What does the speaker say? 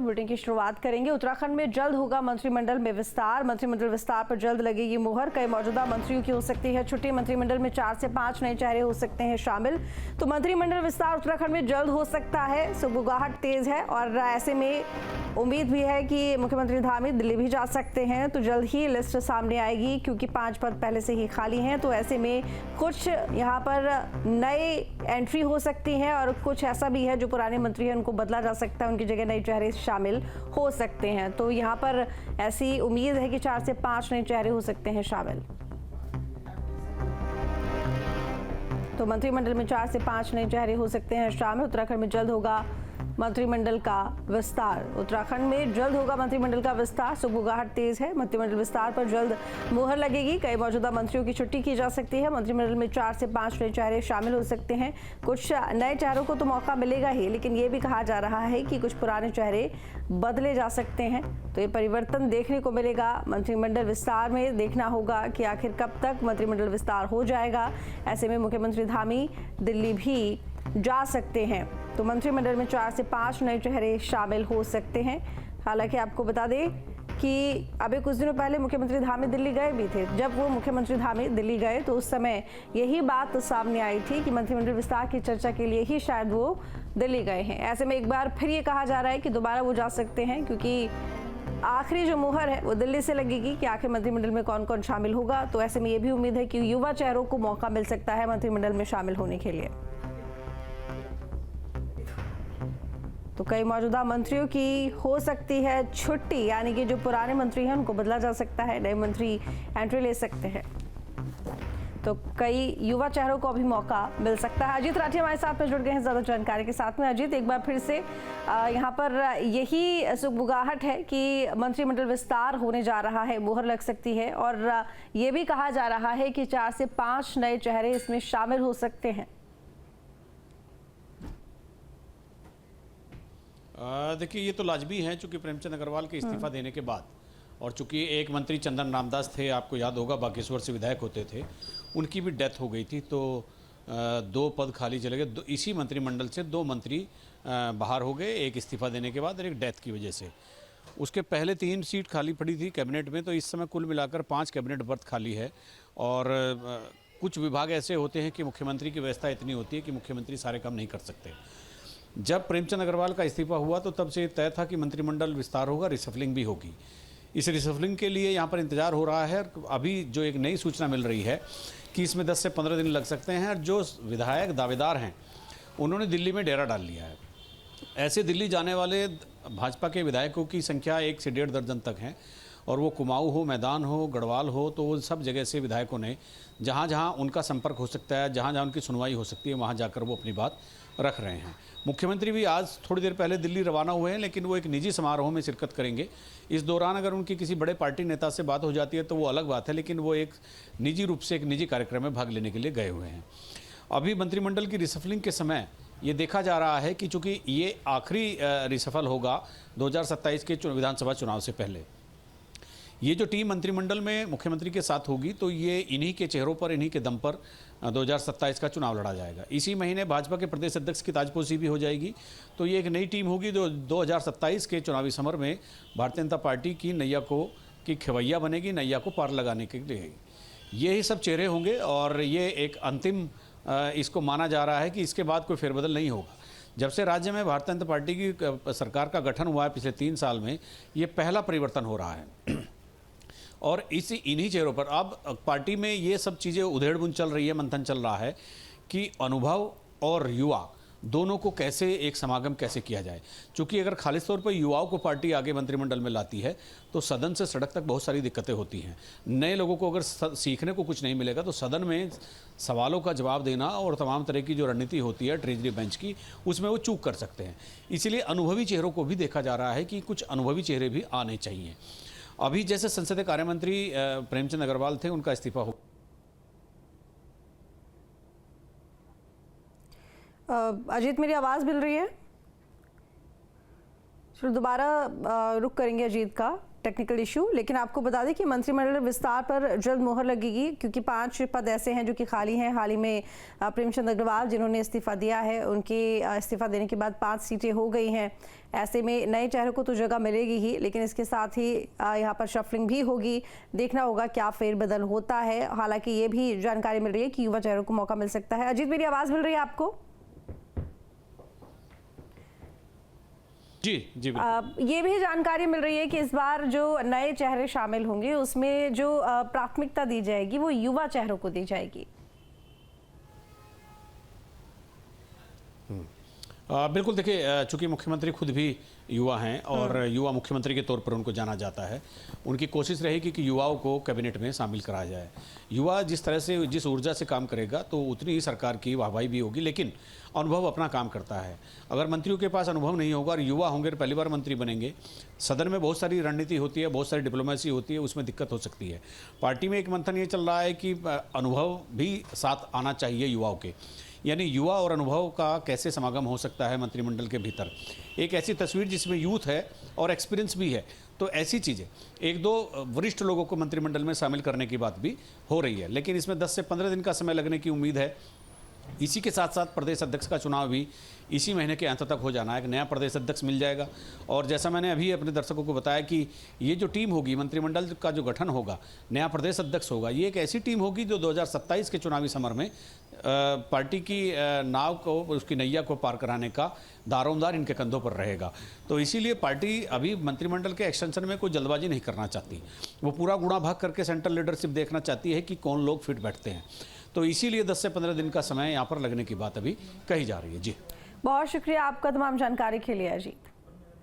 Bulletin की शुरुआत करेंगे। उत्तराखंड में जल्द होगा मंत्रिमंडल में विस्तार। मंत्रिमंडल विस्तार पर जल्द लगेगी मुहर। कई मौजूदा मंत्रियों की हो सकती है छुट्टी। मंत्रिमंडल में 4 से 5 नए चेहरे हो सकते हैं शामिल। तो मंत्रिमंडल विस्तार उत्तराखंड में जल्द हो सकता है। सुगबुगाहट तेज है और ऐसे में उम्मीद भी है कि मुख्यमंत्री धामी दिल्ली भी जा सकते हैं। तो जल्द ही लिस्ट सामने आएगी क्योंकि 5 पद पहले से ही खाली हैं। तो ऐसे में कुछ यहाँ पर नए एंट्री हो सकती है और कुछ ऐसा भी है जो पुराने मंत्री हैं उनको बदला जा सकता है, उनकी जगह नए चेहरे शामिल हो सकते हैं। तो यहाँ पर ऐसी उम्मीद है कि 4 से 5 नए चेहरे हो सकते हैं शामिल। तो मंत्रिमंडल में 4 से 5 नए चेहरे हो सकते हैं शामिल। उत्तराखंड में जल्द होगा मंत्रिमंडल का विस्तार। उत्तराखंड में जल्द होगा मंत्रिमंडल का विस्तार। सुगबुगाहट तेज है। मंत्रिमंडल विस्तार पर जल्द मुहर लगेगी। कई मौजूदा मंत्रियों की छुट्टी की जा सकती है। मंत्रिमंडल में 4 से 5 नए चेहरे शामिल हो सकते हैं। कुछ नए चेहरों को तो मौका मिलेगा ही, लेकिन ये भी कहा जा रहा है कि कुछ पुराने चेहरे बदले जा सकते हैं। तो ये परिवर्तन देखने को मिलेगा मंत्रिमंडल विस्तार में। देखना होगा कि आखिर कब तक मंत्रिमंडल विस्तार हो जाएगा। ऐसे में मुख्यमंत्री धामी दिल्ली भी जा सकते हैं। तो मंत्रिमंडल में 4 से 5 नए चेहरे शामिल हो सकते हैं। हालांकि आपको बता दें कि अभी कुछ दिनों पहले मुख्यमंत्री धामी दिल्ली गए भी थे। जब वो मुख्यमंत्री धामी दिल्ली गए तो उस समय यही बात सामने आई थी कि मंत्रिमंडल विस्तार की चर्चा के लिए ही शायद वो दिल्ली गए हैं। ऐसे में एक बार फिर ये कहा जा रहा है कि दोबारा वो जा सकते हैं क्योंकि आखिरी जो मुहर है वो दिल्ली से लगेगी कि आखिर मंत्रिमंडल में कौन कौन शामिल होगा। तो ऐसे में ये भी उम्मीद है कि युवा चेहरों को मौका मिल सकता है मंत्रिमंडल में शामिल होने के लिए। तो कई मौजूदा मंत्रियों की हो सकती है छुट्टी, यानी कि जो पुराने मंत्री हैं उनको बदला जा सकता है, नए मंत्री एंट्री ले सकते हैं। तो कई युवा चेहरों को अभी मौका मिल सकता है। अजीत राठी हमारे साथ में जुड़ गए हैं ज्यादा जानकारी के साथ में। अजीत, एक बार फिर से यहाँ पर यही सुगबुगाहट है कि मंत्रिमंडल विस्तार होने जा रहा है, मुहर लग सकती है और ये भी कहा जा रहा है कि 4 से 5 नए चेहरे इसमें शामिल हो सकते हैं। देखिए, ये तो लाजमी है चूंकि प्रेमचंद अग्रवाल के इस्तीफा देने के बाद और चूंकि एक मंत्री चंदन रामदास थे, आपको याद होगा बागेश्वर से विधायक होते थे, उनकी भी डेथ हो गई थी। तो 2 पद खाली चले गए। इसी मंत्रिमंडल से 2 मंत्री बाहर हो गए, एक इस्तीफा देने के बाद और एक डेथ की वजह से। उसके पहले 3 सीट खाली पड़ी थी कैबिनेट में। तो इस समय कुल मिलाकर 5 कैबिनेट बर्थ खाली है। और कुछ विभाग ऐसे होते हैं कि मुख्यमंत्री की व्यवस्था इतनी होती है कि मुख्यमंत्री सारे काम नहीं कर सकते। जब प्रेमचंद अग्रवाल का इस्तीफा हुआ तो तब से तय था कि मंत्रिमंडल विस्तार होगा, रिसफलिंग भी होगी। इस रिसफलिंग के लिए यहाँ पर इंतजार हो रहा है। अभी जो एक नई सूचना मिल रही है कि इसमें 10 से 15 दिन लग सकते हैं। और जो विधायक दावेदार हैं उन्होंने दिल्ली में डेरा डाल लिया है। ऐसे दिल्ली जाने वाले भाजपा के विधायकों की संख्या 1 से 1.5 दर्जन तक है। और वो कुमाऊं हो, मैदान हो, गढ़वाल हो, तो वो सब जगह से विधायकों ने जहाँ जहाँ उनका संपर्क हो सकता है, जहाँ जहाँ उनकी सुनवाई हो सकती है, वहाँ जाकर वो अपनी बात रख रहे हैं। मुख्यमंत्री भी आज थोड़ी देर पहले दिल्ली रवाना हुए हैं, लेकिन वो एक निजी समारोह में शिरकत करेंगे। इस दौरान अगर उनकी किसी बड़े पार्टी नेता से बात हो जाती है तो वो अलग बात है, लेकिन वो एक निजी रूप से एक निजी कार्यक्रम में भाग लेने के लिए गए हुए हैं। अभी मंत्रिमंडल की रिसफलिंग के समय ये देखा जा रहा है कि चूँकि ये आखिरी रिसफल होगा 2027 के विधानसभा चुनाव से पहले, ये जो टीम मंत्रिमंडल में मुख्यमंत्री के साथ होगी तो ये इन्हीं के चेहरों पर, इन्हीं के दम पर 2027 का चुनाव लड़ा जाएगा। इसी महीने भाजपा के प्रदेश अध्यक्ष की ताजपोशी भी हो जाएगी। तो ये एक नई टीम होगी जो 2027 के चुनावी समर में भारतीय जनता पार्टी की नैया की खवैया बनेगी, नैया को पार लगाने के लिए। यही सब चेहरे होंगे और ये एक अंतिम इसको माना जा रहा है कि इसके बाद कोई फेरबदल नहीं होगा। जब से राज्य में भारतीय जनता पार्टी की सरकार का गठन हुआ है पिछले 3 साल में, ये पहला परिवर्तन हो रहा है। और इन्हीं चेहरों पर अब पार्टी में ये सब चीज़ें उधेड़-बुन चल रही है, मंथन चल रहा है कि अनुभव और युवा दोनों को कैसे एक समागम कैसे किया जाए। क्योंकि अगर खालिस तौर पर युवाओं को पार्टी आगे मंत्रिमंडल में लाती है तो सदन से सड़क तक बहुत सारी दिक्कतें होती हैं। नए लोगों को अगर सीखने को कुछ नहीं मिलेगा तो सदन में सवालों का जवाब देना और तमाम तरह की जो रणनीति होती है ट्रेजरी बेंच की, उसमें वो चूक कर सकते हैं। इसीलिए अनुभवी चेहरों को भी देखा जा रहा है कि कुछ अनुभवी चेहरे भी आने चाहिए। अभी जैसे संसदीय कार्य मंत्री प्रेमचंद अग्रवाल थे, उनका इस्तीफा हो। अजीत, मेरी आवाज मिल रही है? चलो दोबारा रुक करेंगे अजीत का टेक्निकल इशू, लेकिन आपको बता दें कि मंत्रिमंडल विस्तार पर जल्द मोहर लगेगी क्योंकि 5 पद ऐसे हैं जो कि खाली हैं। हाल ही में प्रेमचंद अग्रवाल जिन्होंने इस्तीफा दिया है, उनके इस्तीफा देने के बाद 5 सीटें हो गई हैं। ऐसे में नए चेहरों को तो जगह मिलेगी ही, लेकिन इसके साथ ही यहाँ पर शफलिंग भी होगी। देखना होगा क्या फेरबदल होता है। हालांकि ये भी जानकारी मिल रही है कि युवा चेहरों को मौका मिल सकता है। अजीत, मेरी आवाज़ मिल रही है आपको? जी जी ये भी जानकारी मिल रही है कि इस बार जो नए चेहरे शामिल होंगे उसमें जो प्राथमिकता दी जाएगी वो युवा चेहरों को दी जाएगी। बिल्कुल, देखिए चूंकि मुख्यमंत्री खुद भी युवा हैं और युवा मुख्यमंत्री के तौर पर उनको जाना जाता है, उनकी कोशिश रहेगी कि युवाओं को कैबिनेट में शामिल कराया जाए। युवा जिस तरह से, जिस ऊर्जा से काम करेगा तो उतनी ही सरकार की वाहवाही भी होगी, लेकिन अनुभव अपना काम करता है। अगर मंत्रियों के पास अनुभव नहीं होगा और युवा होंगे तो पहली बार मंत्री बनेंगे, सदन में बहुत सारी रणनीति होती है, बहुत सारी डिप्लोमेसी होती है, उसमें दिक्कत हो सकती है। पार्टी में एक मंथन ये चल रहा है कि अनुभव भी साथ आना चाहिए युवाओं के, यानी युवा और अनुभव का कैसे समागम हो सकता है मंत्रिमंडल के भीतर। एक ऐसी तस्वीर जिसमें यूथ है और एक्सपीरियंस भी है, तो ऐसी चीज़ें 1-2 वरिष्ठ लोगों को मंत्रिमंडल में शामिल करने की बात भी हो रही है, लेकिन इसमें 10 से 15 दिन का समय लगने की उम्मीद है। इसी के साथ साथ प्रदेश अध्यक्ष का चुनाव भी इसी महीने के अंत तक हो जाना है। एक नया प्रदेश अध्यक्ष मिल जाएगा और जैसा मैंने अभी अपने दर्शकों को बताया कि ये जो टीम होगी, मंत्रिमंडल का जो गठन होगा, नया प्रदेश अध्यक्ष होगा, ये एक ऐसी टीम होगी जो 2027 के चुनावी समर में पार्टी की नाव को, उसकी नैया को पार कराने का दारोमदार इनके कंधों पर रहेगा। तो इसीलिए पार्टी अभी मंत्रिमंडल के एक्सटेंशन में कोई जल्दबाजी नहीं करना चाहती, वो पूरा गुणा भाग करके सेंट्रल लीडरशिप देखना चाहती है कि कौन लोग फिट बैठते हैं। तो इसीलिए 10 से 15 दिन का समय यहाँ पर लगने की बात अभी कही जा रही है। जी, बहुत शुक्रिया आपका तमाम जानकारी के लिए अजीत।